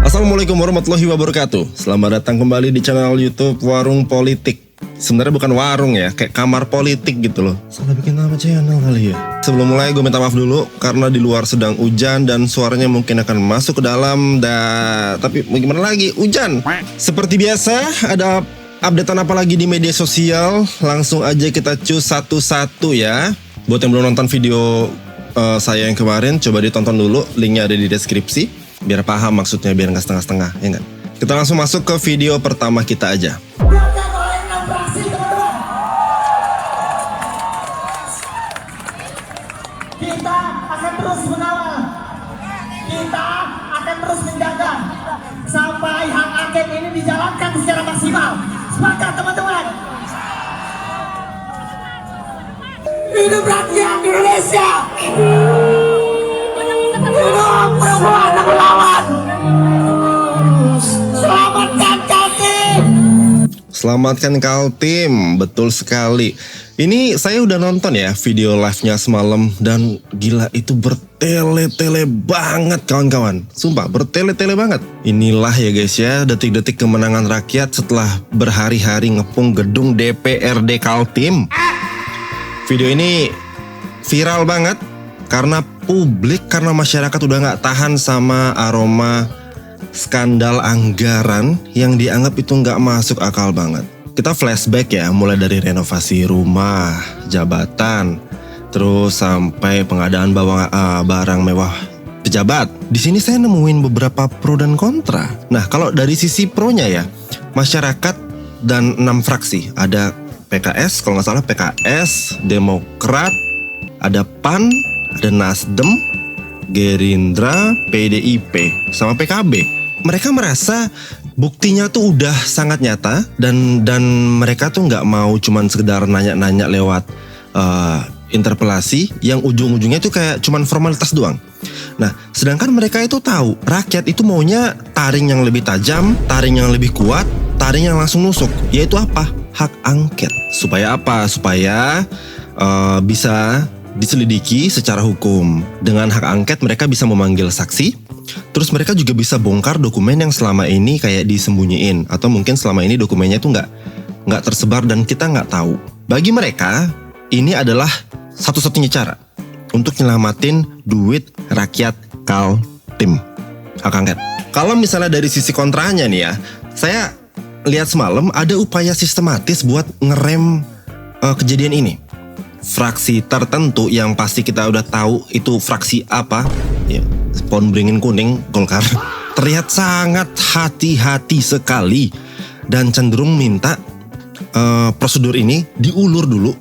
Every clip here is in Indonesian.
Assalamualaikum warahmatullahi wabarakatuh. Selamat datang kembali di channel YouTube Warung Politik. Sebenarnya bukan warung ya, kayak kamar politik gitu loh. Salah bikin nama channel kali ya. Sebelum mulai gue minta maaf dulu karena di luar sedang hujan dan suaranya mungkin akan masuk ke dalam tapi gimana lagi, hujan. Seperti biasa ada updatean apa lagi di media sosial, langsung aja kita cus satu-satu ya. Buat yang belum nonton video saya yang kemarin, coba ditonton dulu, linknya ada di deskripsi, biar paham maksudnya, biar nggak setengah-setengah, ya nggak? Kita langsung masuk ke video pertama kita aja. Kita akan terus mengawal, kita akan terus menjaga sampai hak angket ini dijalankan secara maksimal. Sepakat teman-teman? Hidup rakyat Indonesia! Hidup perempuan dan melawan! Selamatkan Kaltim! Selamatkan Kaltim, betul sekali. Ini saya udah nonton ya video live-nya semalam dan gila itu bertele-tele banget kawan-kawan. Sumpah bertele-tele banget. Inilah ya guys ya detik-detik kemenangan rakyat setelah berhari-hari ngepung gedung DPRD Kaltim. Video ini viral banget karena publik, karena masyarakat udah gak tahan sama aroma skandal anggaran yang dianggap itu gak masuk akal banget. Kita flashback ya, mulai dari renovasi rumah, jabatan, terus sampai pengadaan barang mewah pejabat. Di sini saya nemuin beberapa pro dan kontra. Nah, kalau dari sisi pro-nya ya, masyarakat dan 6 fraksi. Ada PKS, kalau nggak salah PKS, Demokrat, ada PAN, ada Nasdem, Gerindra, PDIP, sama PKB. Mereka merasa buktinya tuh udah sangat nyata dan mereka tuh nggak mau cuman sekedar nanya-nanya lewat interpelasi yang ujung-ujungnya tuh kayak cuman formalitas doang. Nah, sedangkan mereka itu tahu rakyat itu maunya taring yang lebih tajam, taring yang lebih kuat, taring yang langsung nusuk, yaitu apa? Hak angket. Supaya apa? Supaya bisa diselidiki secara hukum. Dengan hak angket mereka bisa memanggil saksi. Terus mereka juga bisa bongkar dokumen yang selama ini kayak disembunyiin, atau mungkin selama ini dokumennya itu nggak tersebar dan kita nggak tahu. Bagi mereka ini adalah satu-satunya cara untuk nyelamatin duit rakyat Kaltim, hak angket. Kalau misalnya dari sisi kontranya nih ya, saya lihat semalam ada upaya sistematis buat ngerem kejadian ini. Fraksi tertentu yang pasti kita udah tahu itu fraksi apa ya, pohon beringin kuning, Golkar, terlihat sangat hati-hati sekali dan cenderung minta prosedur ini diulur dulu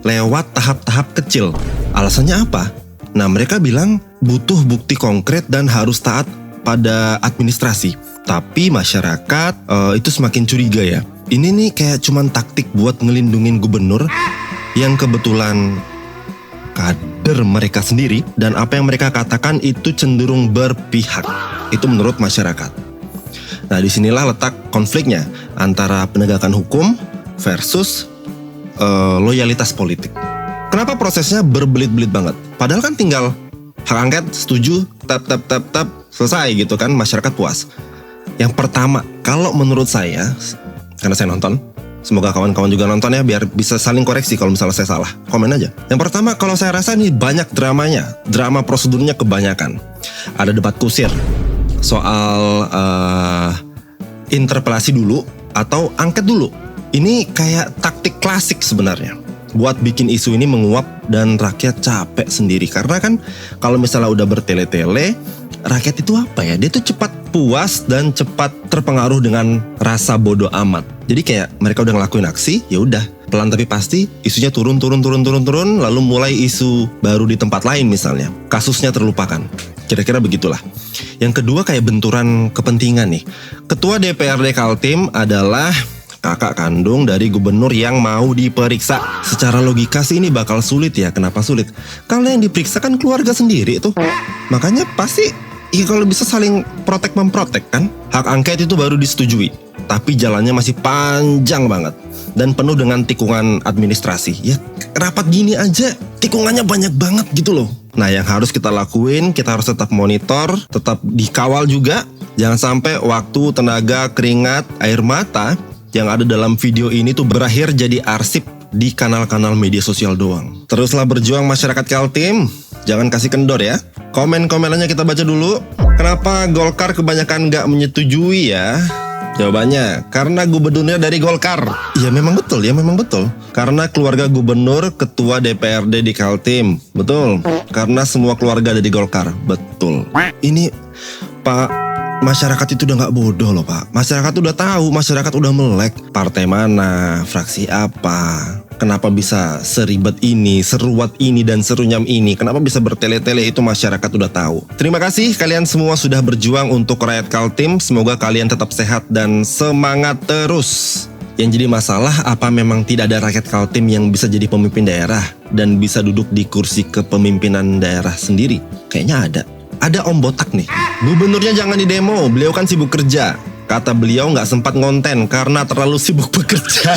lewat tahap-tahap kecil. Alasannya apa? Nah, mereka bilang butuh bukti konkret dan harus taat pada administrasi. Tapi masyarakat itu semakin curiga ya. Ini nih kayak cuman taktik buat ngelindungin gubernur yang kebetulan kader mereka sendiri, dan apa yang mereka katakan itu cenderung berpihak. Itu menurut masyarakat. Nah, disinilah letak konfliknya antara penegakan hukum versus loyalitas politik. Kenapa prosesnya berbelit-belit banget? Padahal kan tinggal hak angket, setuju, tap, selesai gitu kan, masyarakat puas. Yang pertama, kalau menurut saya, karena saya nonton, semoga kawan-kawan juga nonton ya, biar bisa saling koreksi kalau misalnya saya salah, komen aja. Yang pertama, kalau saya rasa ini banyak dramanya, drama prosedurnya kebanyakan. Ada debat kusir soal interpelasi dulu atau angket dulu. Ini kayak taktik klasik sebenarnya buat bikin isu ini menguap dan rakyat capek sendiri. Karena kan kalau misalnya udah bertele-tele, rakyat itu apa ya? Dia tuh cepat puas dan cepat terpengaruh dengan rasa bodoh amat. Jadi kayak mereka udah ngelakuin aksi, ya udah pelan tapi pasti isunya turun, lalu mulai isu baru di tempat lain misalnya. Kasusnya terlupakan. Kira-kira begitulah. Yang kedua kayak benturan kepentingan nih. Ketua DPRD Kaltim adalah kakak kandung dari gubernur yang mau diperiksa. Secara logika sih ini bakal sulit ya. Kenapa sulit? Kalau yang diperiksa kan keluarga sendiri tuh. Makanya pasti Ya kalau bisa saling memprotek kan. Hak angket itu baru disetujui, tapi jalannya masih panjang banget dan penuh dengan tikungan administrasi. Ya rapat gini aja tikungannya banyak banget gitu loh. Nah yang harus kita lakuin, kita harus tetap monitor, tetap dikawal juga. Jangan sampai waktu, tenaga, keringat, air mata yang ada dalam video ini tuh berakhir jadi arsip di kanal-kanal media sosial doang. Teruslah berjuang masyarakat Kaltim. Jangan kasih kendor ya. Komen-komenannya kita baca dulu. Kenapa Golkar kebanyakan nggak menyetujui ya? Jawabannya, karena gubernurnya dari Golkar. Ya memang betul. Karena keluarga gubernur, ketua DPRD di Kaltim. Betul. Karena semua keluarga ada di Golkar. Betul. Ini Pak, masyarakat itu udah nggak bodoh loh Pak. Masyarakat udah tahu, masyarakat udah melek. Partai mana, fraksi apa. Kenapa bisa seribet ini, seruat ini, dan serunyam ini? Kenapa bisa bertele-tele itu masyarakat udah tahu. Terima kasih kalian semua sudah berjuang untuk rakyat Kaltim. Semoga kalian tetap sehat dan semangat terus. Yang jadi masalah apa memang tidak ada rakyat Kaltim yang bisa jadi pemimpin daerah dan bisa duduk di kursi kepemimpinan daerah sendiri? Kayaknya ada. Ada Om Botak nih. Gubernurnya jangan didemo, beliau kan sibuk kerja. Kata beliau nggak sempat ngonten karena terlalu sibuk bekerja.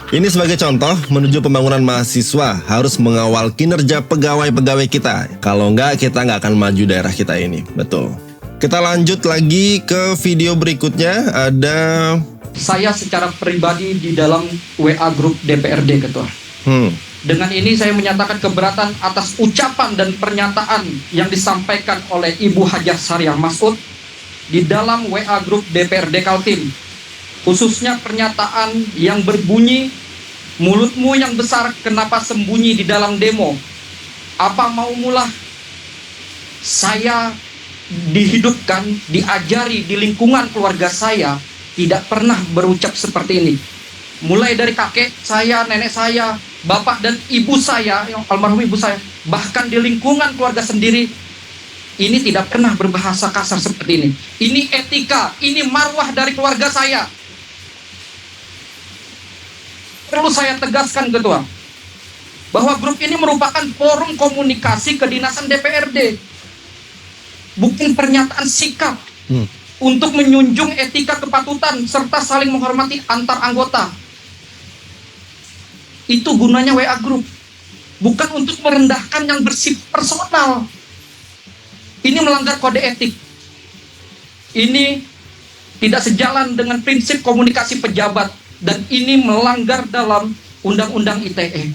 Ini sebagai contoh, menuju pembangunan mahasiswa harus mengawal kinerja pegawai-pegawai kita. Kalau enggak, kita nggak akan maju daerah kita ini. Betul. Kita lanjut lagi ke video berikutnya. Ada... Saya secara pribadi di dalam WA grup DPRD, Ketua. Dengan ini saya menyatakan keberatan atas ucapan dan pernyataan yang disampaikan oleh Ibu Hajah Sariah Masud di dalam WA grup DPRD Kaltim. Khususnya pernyataan yang berbunyi, mulutmu yang besar kenapa sembunyi di dalam demo? Apa mau mulah saya dihidupkan, diajari di lingkungan keluarga saya tidak pernah berucap seperti ini. Mulai dari kakek saya, nenek saya, bapak dan ibu saya, yang almarhum ibu saya, bahkan di lingkungan keluarga sendiri, ini tidak pernah berbahasa kasar seperti ini. Ini etika, ini marwah dari keluarga saya. Perlu saya tegaskan, Ketua, bahwa grup ini merupakan forum komunikasi kedinasan DPRD, bukan pernyataan sikap untuk menjunjung etika kepatutan serta saling menghormati antar anggota. Itu gunanya WA Group, bukan untuk merendahkan yang bersifat personal. Ini melanggar kode etik. Ini tidak sejalan dengan prinsip komunikasi pejabat, dan ini melanggar dalam Undang-Undang ITE.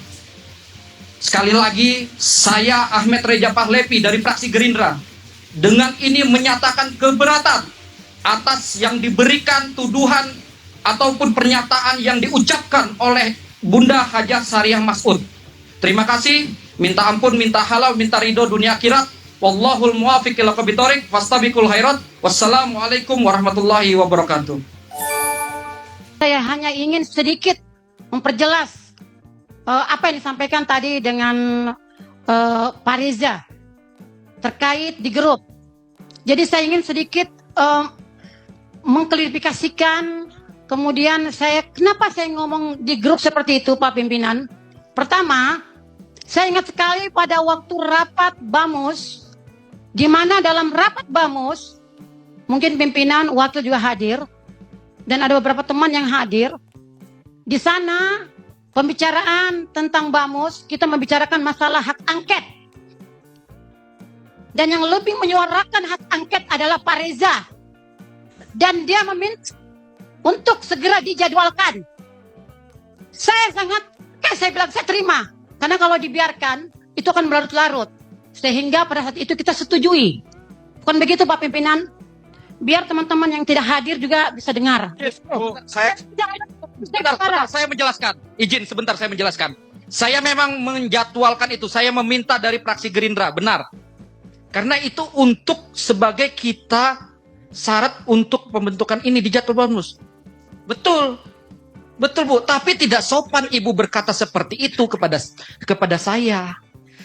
Sekali lagi, saya Ahmed Reja Pahlevi dari fraksi Gerindra dengan ini menyatakan keberatan atas yang diberikan tuduhan ataupun pernyataan yang diucapkan oleh Bunda Hajah Sariah Masud. Terima kasih, minta ampun, minta halal, minta ridho dunia akhirat. Wallahul muwaffiq ila aqwamit thoriq, fastabiqul khairat. Wassalamualaikum warahmatullahi wabarakatuh. Saya hanya ingin sedikit memperjelas apa yang disampaikan tadi dengan Pak Reza terkait di grup. Jadi saya ingin sedikit mengklarifikasikan. Kemudian kenapa saya ngomong di grup seperti itu, Pak Pimpinan? Pertama, saya ingat sekali pada waktu rapat BAMUS, di mana dalam rapat BAMUS, mungkin pimpinan waktu juga hadir, dan ada beberapa teman yang hadir. Di sana pembicaraan tentang BAMUS, kita membicarakan masalah hak angket. Dan yang lebih menyuarakan hak angket adalah Pak Reza. Dan dia meminta untuk segera dijadwalkan. Saya bilang saya terima. Karena kalau dibiarkan, itu akan berlarut-larut. Sehingga pada saat itu kita setujui. Bukan begitu Pak Pimpinan? Biar teman-teman yang tidak hadir juga bisa dengar. Saya menjelaskan. Izin sebentar saya menjelaskan. Saya memang menjadwalkan itu. Saya meminta dari fraksi Gerindra, benar. Karena itu untuk sebagai kita syarat untuk pembentukan ini di jadwal BAMUS. Betul. Betul, Bu. Tapi tidak sopan Ibu berkata seperti itu kepada saya.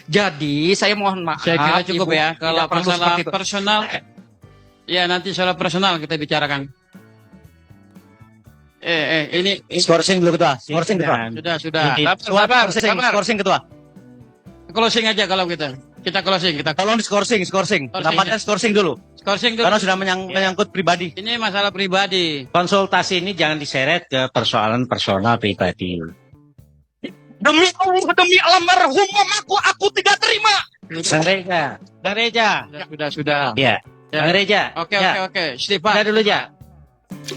Jadi, saya mohon maaf. Saya kira cukup Ibu, ya. Kalau masalah itu. personal, ya nanti soal personal kita bicarakan. Ini Skorsing dulu Ketua. Skorsing Ketua. sudah. Skorsing Ketua. Closing aja kalau kita. Kita closing, kita Tolong diskorsing. Pendapatnya skorsing dulu. closing dulu. Karena sudah menyangkut pribadi. Ini masalah pribadi. Konsultasi ini jangan diseret ke persoalan personal pribadi. Demi Allah, demi almarhum mamaku, aku tidak terima. Bang Reja. Sudah. Ya. Bang Reja. Oke. Kita dulu aja.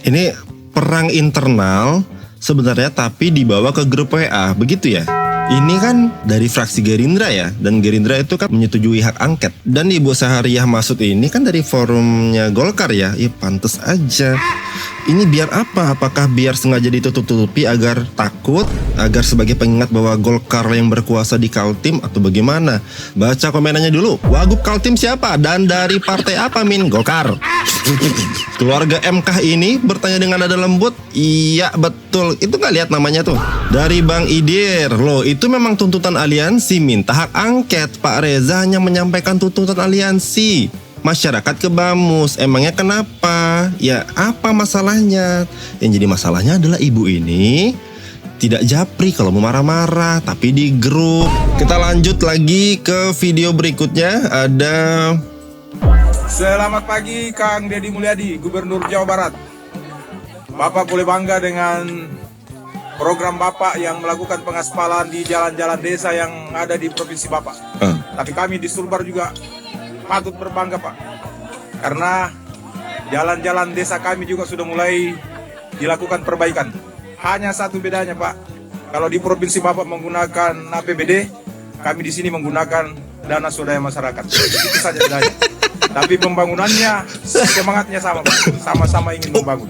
Ini perang internal sebenarnya tapi dibawa ke grup WA, begitu ya? Ini kan dari fraksi Gerindra ya, dan Gerindra itu kan menyetujui hak angket. Dan Ibu Sahariah Masud ini kan dari forumnya Golkar ya, pantes aja. Ini biar apa? Apakah biar sengaja ditutup-tutupi agar takut, agar sebagai pengingat bahwa Golkar yang berkuasa di Kaltim atau bagaimana? Baca komenannya dulu. Wagub Kaltim siapa? Dan dari partai apa, Min? Golkar. Keluarga MK ini bertanya dengan nada lembut. Iya betul, itu nggak lihat namanya tuh. Dari Bang Idir, loh itu memang tuntutan aliansi, minta hak angket. Pak Reza hanya menyampaikan tuntutan aliansi. Masyarakat ke Bamus, emangnya kenapa? Ya apa masalahnya? Yang jadi masalahnya adalah ibu ini tidak japri kalau mau marah-marah, tapi di grup. Kita lanjut lagi ke video berikutnya. Ada Selamat pagi Kang Deddy Mulyadi, Gubernur Jawa Barat. Bapak boleh bangga dengan program Bapak yang melakukan pengaspalan di jalan-jalan desa yang ada di provinsi Bapak. Tapi kami di Sulbar juga patut berbangga Pak, karena jalan-jalan desa kami juga sudah mulai dilakukan perbaikan. Hanya satu bedanya Pak, kalau di provinsi Bapak menggunakan APBD, kami di sini menggunakan dana swadaya masyarakat. Itu saja bedanya. Tapi pembangunannya semangatnya sama Pak, sama-sama ingin membangun.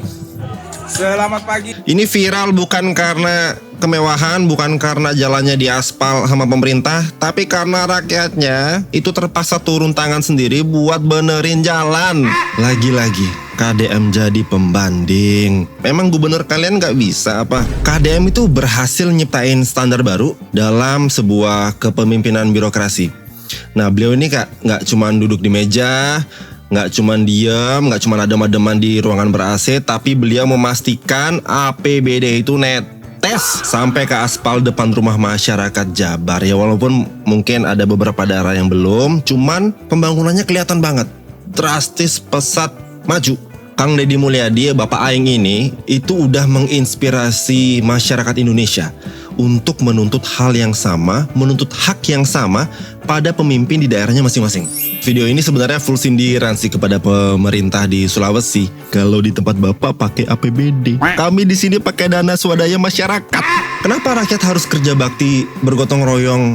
Selamat pagi. ini viral bukan karena kemewahan, bukan karena jalannya diaspal sama pemerintah, tapi karena rakyatnya itu terpaksa turun tangan sendiri buat benerin jalan. Lagi-lagi KDM jadi pembanding. Memang gubernur kalian nggak bisa apa? KDM itu berhasil nyiptain standar baru dalam sebuah kepemimpinan birokrasi. Nah beliau ini nggak cuma duduk di meja, nggak cuma diem, nggak cuma adem-ademan di ruangan ber-AC, tapi beliau memastikan APBD itu netes sampai ke aspal depan rumah masyarakat Jabar. Ya walaupun mungkin ada beberapa daerah yang belum, cuman pembangunannya kelihatan banget, drastis, pesat, maju. Kang Deddy Mulyadi, Bapak Aing ini itu udah menginspirasi masyarakat Indonesia untuk menuntut hal yang sama, menuntut hak yang sama pada pemimpin di daerahnya masing-masing. Video ini sebenarnya full sindiran sih kepada pemerintah di Sulawesi. Kalau di tempat Bapak pakai APBD, kami di sini pakai dana swadaya masyarakat. Kenapa rakyat harus kerja bakti, bergotong royong,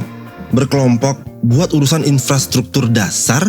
berkelompok buat urusan infrastruktur dasar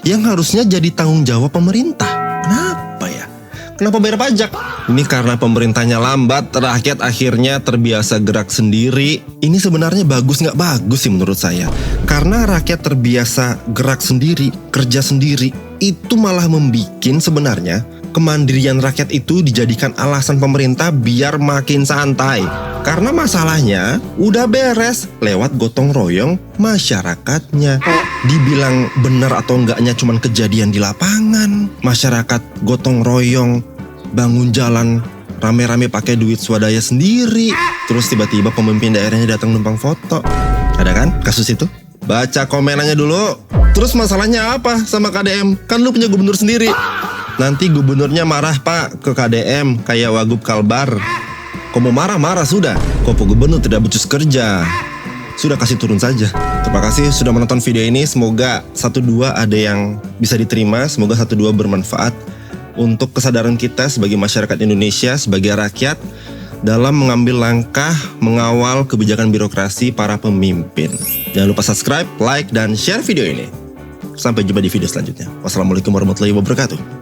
yang harusnya jadi tanggung jawab pemerintah? Kenapa ya? Kenapa bayar pajak? Ini karena pemerintahnya lambat, rakyat akhirnya terbiasa gerak sendiri. Ini sebenarnya bagus nggak bagus sih menurut saya. Karena rakyat terbiasa gerak sendiri, kerja sendiri, itu malah membikin sebenarnya kemandirian rakyat itu dijadikan alasan pemerintah biar makin santai. Karena masalahnya udah beres lewat gotong royong masyarakatnya. Dibilang benar atau enggaknya cuman kejadian di lapangan. Masyarakat gotong royong bangun jalan rame-rame pakai duit swadaya sendiri. Terus tiba-tiba pemimpin daerahnya datang numpang foto. Ada kan kasus itu? Baca komenannya dulu. Terus masalahnya apa sama KDM? Kan lu punya gubernur sendiri. Nanti gubernurnya marah Pak ke KDM kayak Wagub Kalbar. Kok mau marah-marah sudah. Kok gubernur tidak becus kerja. Sudah kasih turun saja. Terima kasih sudah menonton video ini. Semoga 1-2 ada yang bisa diterima. Semoga 1-2 bermanfaat untuk kesadaran kita sebagai masyarakat Indonesia, sebagai rakyat dalam mengambil langkah mengawal kebijakan birokrasi para pemimpin. Jangan lupa subscribe, like, dan share video ini. Sampai jumpa di video selanjutnya. Wassalamualaikum warahmatullahi wabarakatuh.